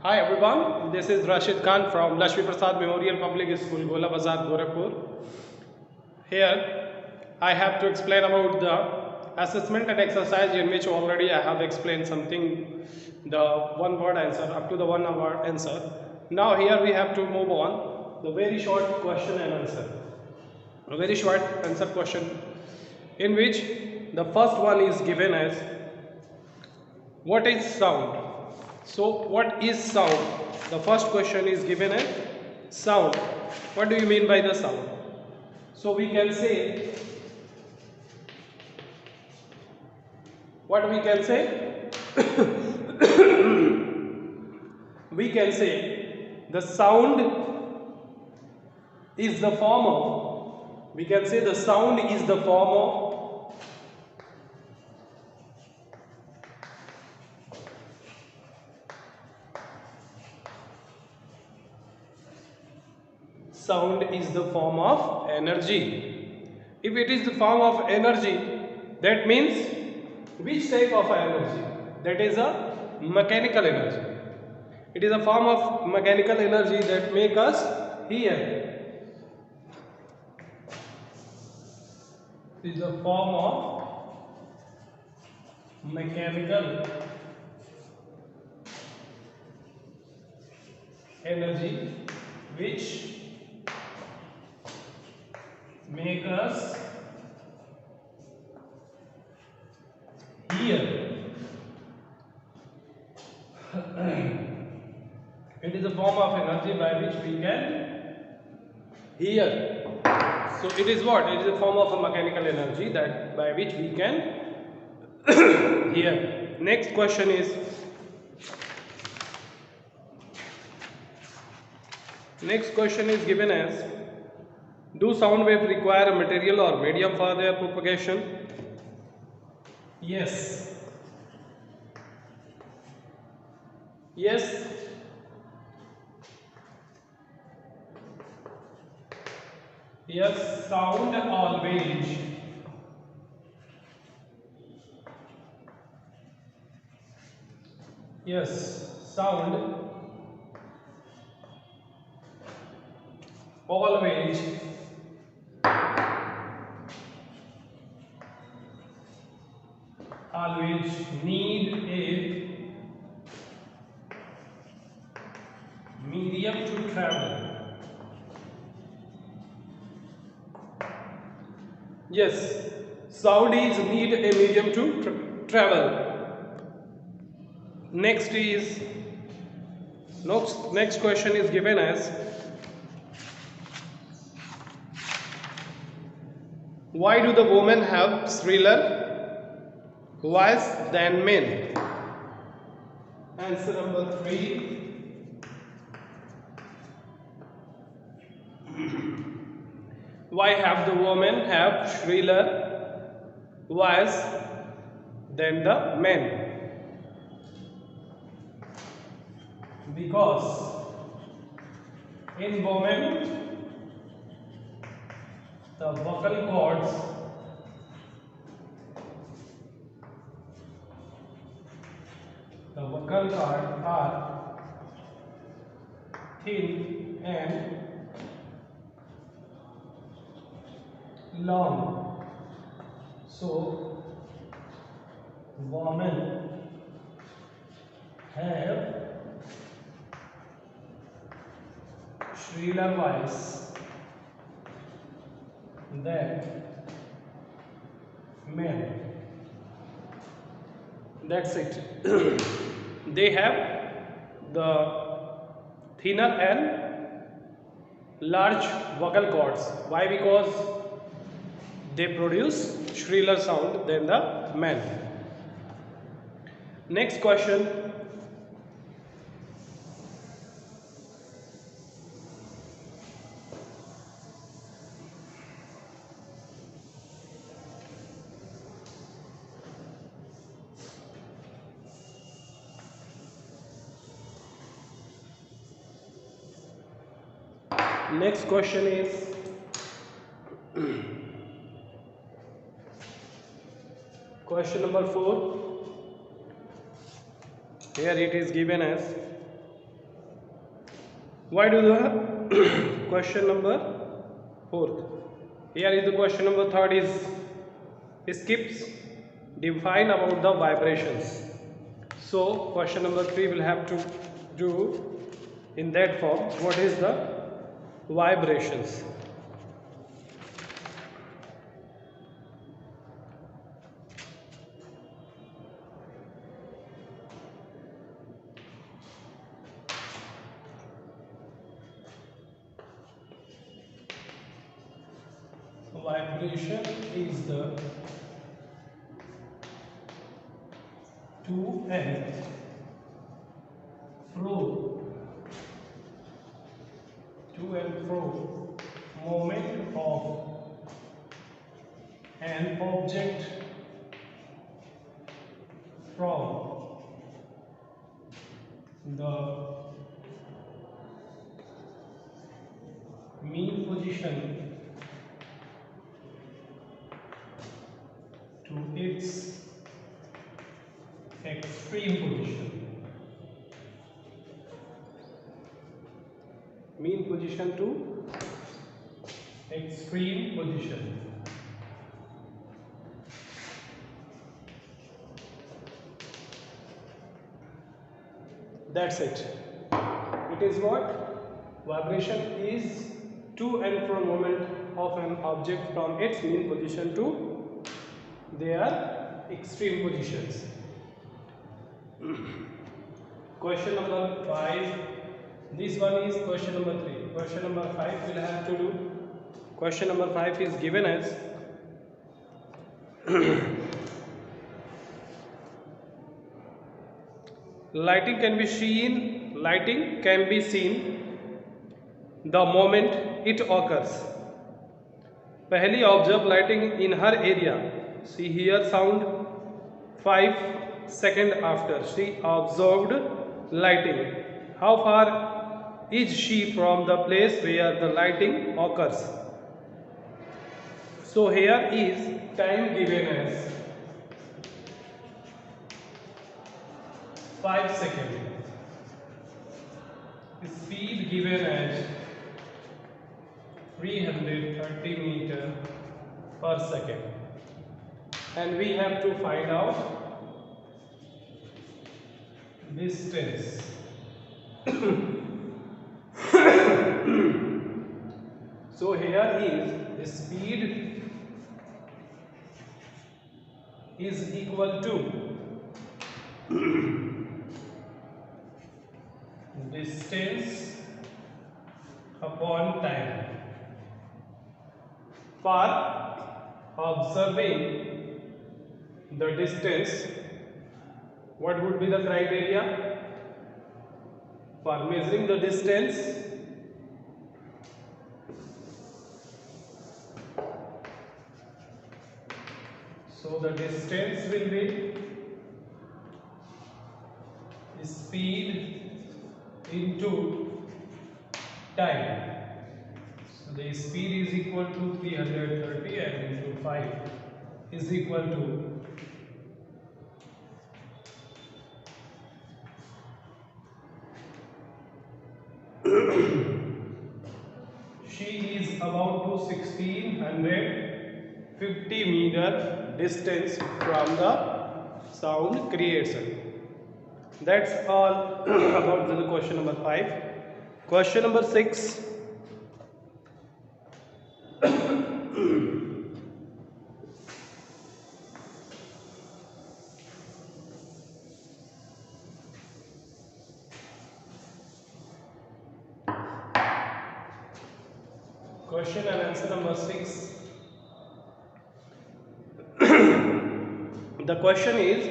Hi everyone, this is Rashid Khan from Lakshmi Prasad Memorial Public School, Gola Bazar, Gorakhpur. Here I have to explain about the assessment and exercise in which already I have explained something, the one word answer up to the 1 hour answer. Now here we have to move on the very short question and answer. A very short answer question in which the first one is given as what is sound? So what is sound? The first question is given as sound. What do you mean by the sound? So we can say, what we can say? We can say the sound is the form of, we can say the sound is the form of sound is the form of energy. If it is the form of energy, that means which type of energy? That is a mechanical energy. It is a form of mechanical energy that make us hear. It is a form of mechanical energy which make us hear. It is a form of energy by which we can hear. So it is what? It is a form of a mechanical energy that by which we can hear. Next question is given as, do sound waves require a material or medium for their propagation? Yes. Yes. Yes, sound always. Yes, sound always need a medium to travel. Yes, sound is need a medium to travel. Next question is given as, why do the women have shriller voice than men? Answer number 3. Why have the women have shriller voice than the men? Because in women the vocal cords are thin and long. So women have shriller voice than men. That's it. They have the thinner and large vocal cords. Why? Because they produce shriller sound than the men. Next question. Next question is, question number 4. Here it is given as, Why do the question number fourth? Here is the question number third is skips. Define about the vibrations. So question number 3 will have to do in that form. What is the vibrations? Vibration is the to and fro movement of an object from the mean position to its extreme position. Mean position to extreme position. That's it. It is what? Vibration is to and fro movement of an object from its mean position to their extreme positions. Question number 5. This one is question number 3. Question number 5 will have to do. Question number 5 is given as lighting can be seen the moment it occurs. Pehli observe lighting in her area. She hear sound 5 seconds after she observed lighting. How far is she from the place where the lighting occurs? So here is time given as 5 seconds. Speed given as 330 meter per second. And we have to find out distance. So here is the speed is equal to distance upon time. For observing the distance, what would be the criteria? For measuring the distance, so the distance will be speed into time. So the speed is equal to 330 and into 5 is equal to she is about to 1650 meter distance from the sound creation. That's all about the question number 5. Question number 6. Question and answer number 6. The question is,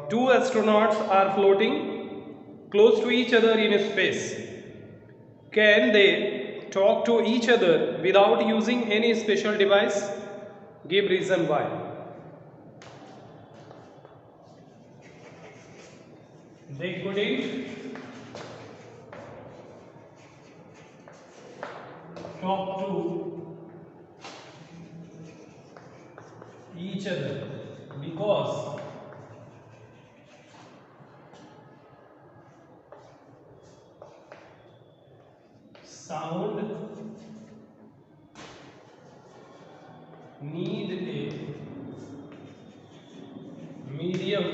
two astronauts are floating close to each other in space. Can they talk to each other without using any special device? Give reason why. They couldn't talk to each other because sound need a medium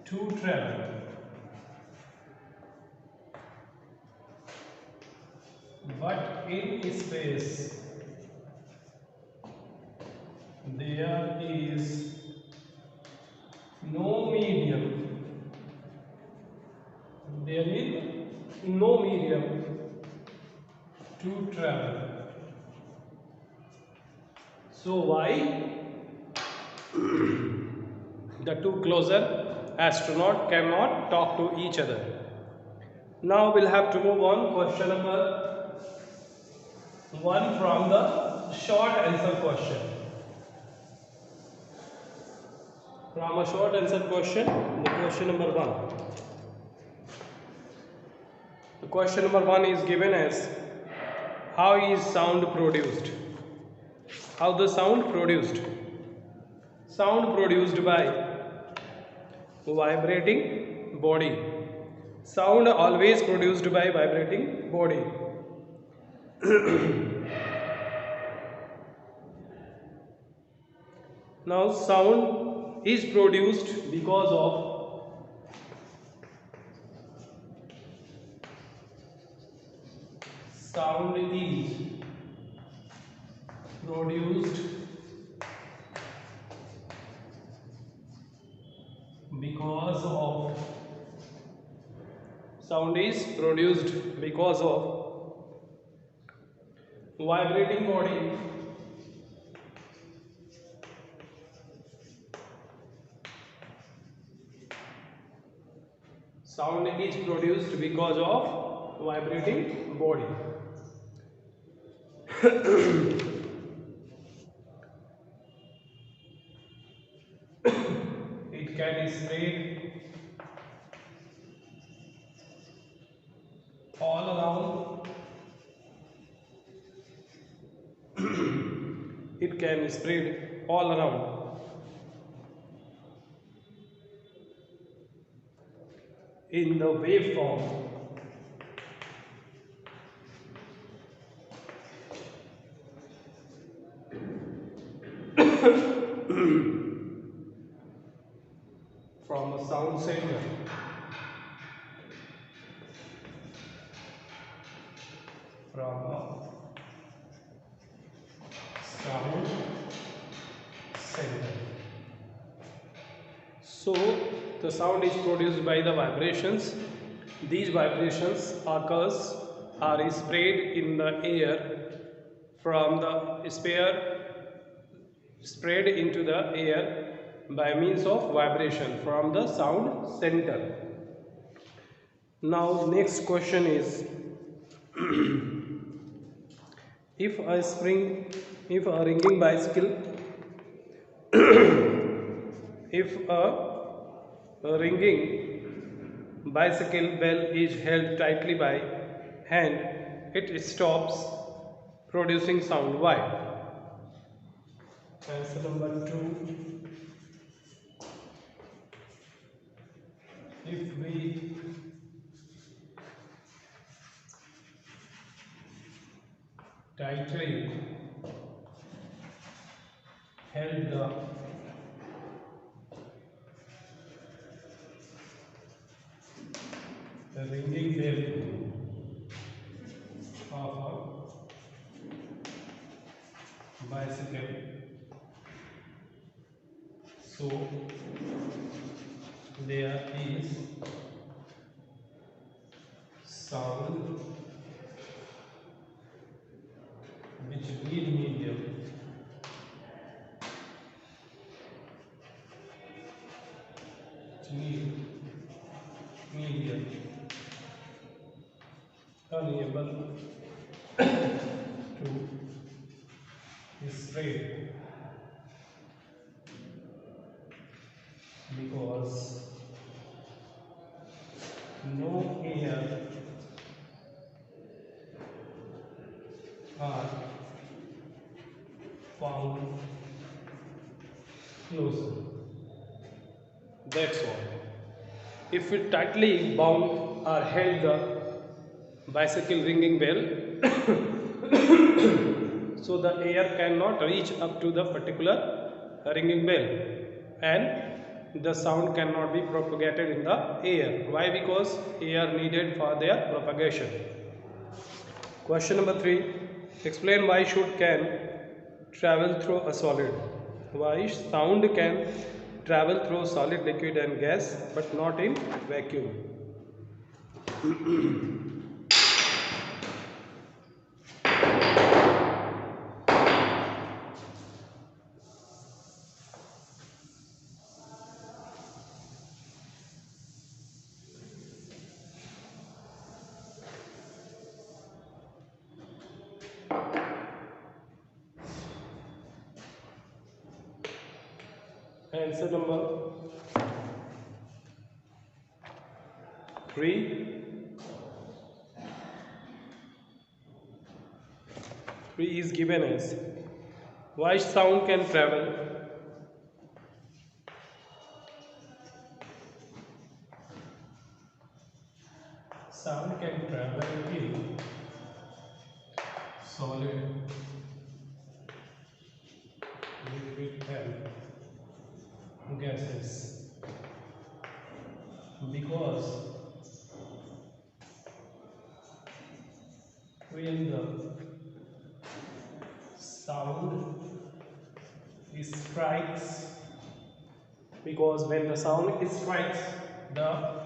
to travel. But in space there is no medium. There is no medium to travel. So why the two closer astronauts cannot talk to each other? Now we'll have to move on. Question number 1 from the short answer question. From a short answer question, the question number 1. The question number 1 is given as, how is sound produced? How the sound produced? Sound produced by vibrating body. Sound always produced by vibrating body. Now sound is produced because of sound is produced because of sound is produced because of vibrating body. Sound is produced because of vibrating body. It can spread all around. It can spread all around. In the waveform. From a sound center. From a sound center. So the sound is produced by the vibrations. These vibrations are spread in the air from the sphere, spread into the air by means of vibration from the sound center. Now next question is, if a ringing bicycle if a ringing bicycle bell is held tightly by hand, it stops producing sound. Why? Answer number 2. If we tightly held the ringing bell of a bicycle, so there is sound which need medium unable to spread because no air are found closer. That's all. If we tightly bound or held bicycle ringing bell. So the air cannot reach up to the particular ringing bell and the sound cannot be propagated in the air. Why? Because air needed for their propagation. Question number 3. Explain why should can travel through a solid. Why sound can travel through solid, liquid and gas but not in vacuum. Answer number 3. 3 is given as why sound can travel in solid, liquid and gases because when the sound strikes the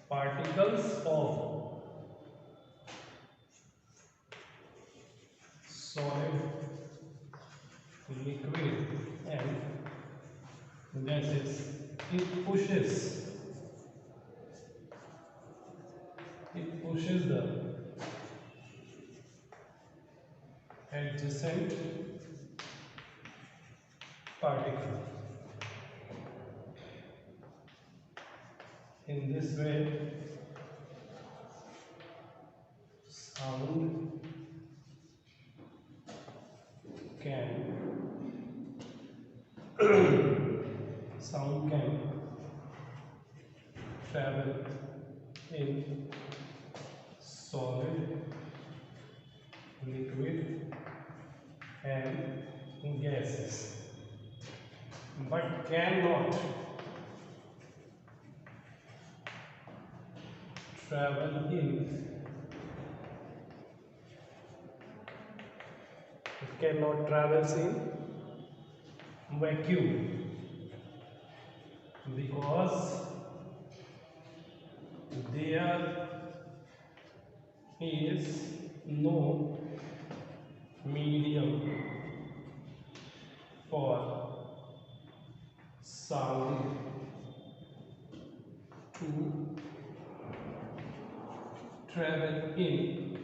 particles of solid, liquid and gases, it pushes the adjacent particle. In this way, sound can travel in solid, liquid and gases but cannot travel in vacuum because there is no medium for sound to travel in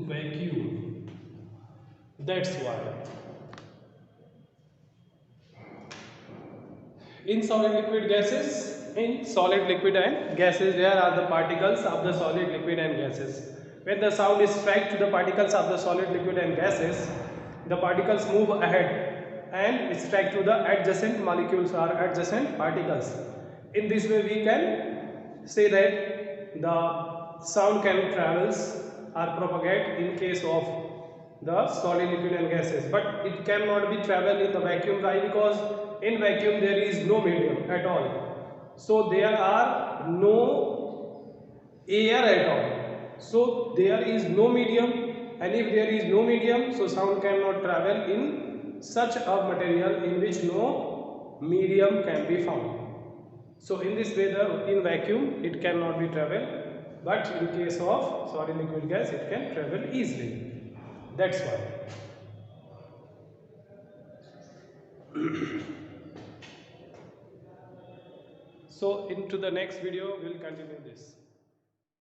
vacuum. That's why in solid, liquid and gases there are the particles of the solid, liquid and gases. When the sound is struck to the particles of the solid, liquid and gases, the particles move ahead and strike to the adjacent molecules or adjacent particles. In this way we can say that the sound can travels or propagate in case of the solid, liquid and gases, but it cannot be travel in the vacuum. Why? Because in vacuum there is no medium at all, so there are no air at all, so there is no medium, and if there is no medium, so sound cannot travel in such a material in which no medium can be found. So in this way, in vacuum it cannot be travel, but in case of solid, liquid, gas it can travel easily. That's why. So into the next video we'll continue this.